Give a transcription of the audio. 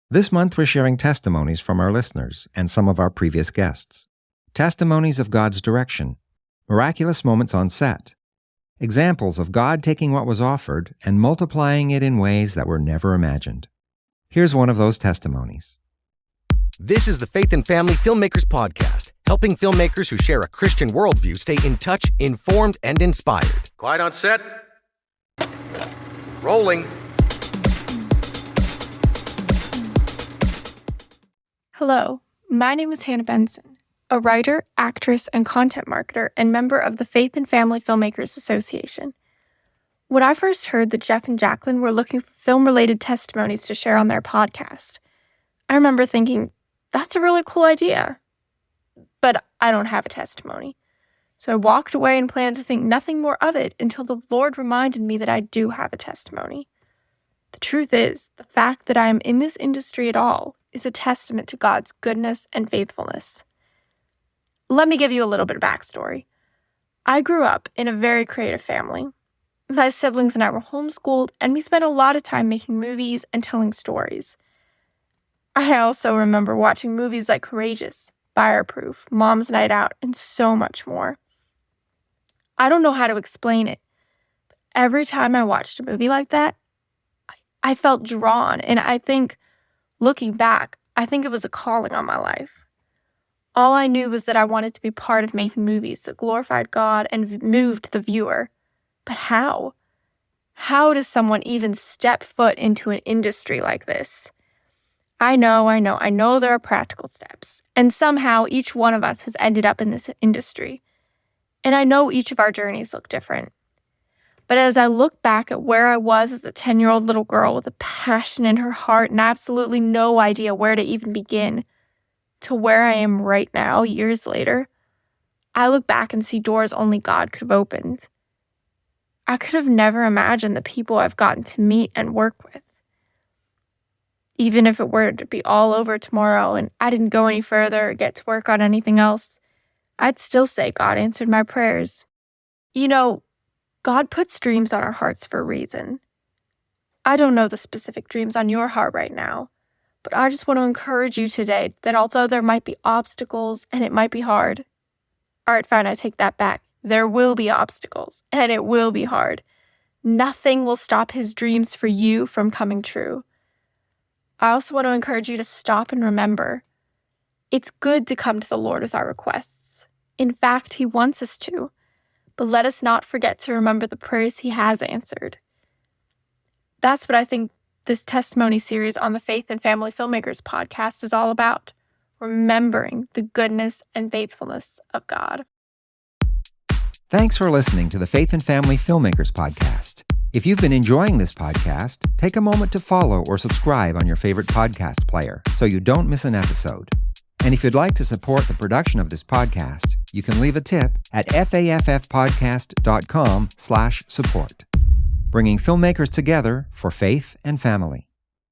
This month, we're sharing testimonies from our listeners and some of our previous guests. Testimonies of God's direction, miraculous moments on set, examples of God taking what was offered and multiplying it in ways that were never imagined. Here's one of those testimonies. This is the Faith and Family Filmmakers Podcast, helping filmmakers who share a Christian worldview stay in touch, informed, and inspired. Quiet on set. Rolling. Hello, my name is Hannah Benson, a writer, actress, and content marketer, and member of the Faith and Family Filmmakers Association. When I first heard that Jeff and Jacqueline were looking for film-related testimonies to share on their podcast, I remember thinking, that's a really cool idea. But I don't have a testimony. So I walked away and planned to think nothing more of it until the Lord reminded me that I do have a testimony. The truth is, the fact that I am in this industry at all is a testament to God's goodness and faithfulness. Let me give you a little bit of backstory. I grew up in a very creative family. My siblings and I were homeschooled, and we spent a lot of time making movies and telling stories. I also remember watching movies like Courageous, Fireproof, Mom's Night Out, and so much more. I don't know how to explain it, but every time I watched a movie like that, I felt drawn, and I think, looking back, I think it was a calling on my life. All I knew was that I wanted to be part of making movies that glorified God and moved the viewer. But how? How does someone even step foot into an industry like this? I know there are practical steps, and somehow each one of us has ended up in this industry. And I know each of our journeys look different. But as I look back at where I was as a 10-year-old little girl with a passion in her heart and absolutely no idea where to even begin, to where I am right now, years later, I look back and see doors only God could have opened. I could have never imagined the people I've gotten to meet and work with. Even if it were to be all over tomorrow and I didn't go any further or get to work on anything else, I'd still say God answered my prayers. You know, God puts dreams on our hearts for a reason. I don't know the specific dreams on your heart right now, but I just want to encourage you today that although there might be obstacles and it might be hard, all right, fine, I take that back. There will be obstacles and it will be hard. Nothing will stop his dreams for you from coming true. I also want to encourage you to stop and remember. It's good to come to the Lord with our requests. In fact, he wants us to. But let us not forget to remember the prayers he has answered. That's what I think this testimony series on the Faith and Family Filmmakers podcast is all about. Remembering the goodness and faithfulness of God. Thanks for listening to the Faith and Family Filmmakers podcast. If you've been enjoying this podcast, take a moment to follow or subscribe on your favorite podcast player so you don't miss an episode. And if you'd like to support the production of this podcast, you can leave a tip at faffpodcast.com/support. Bringing filmmakers together for faith and family.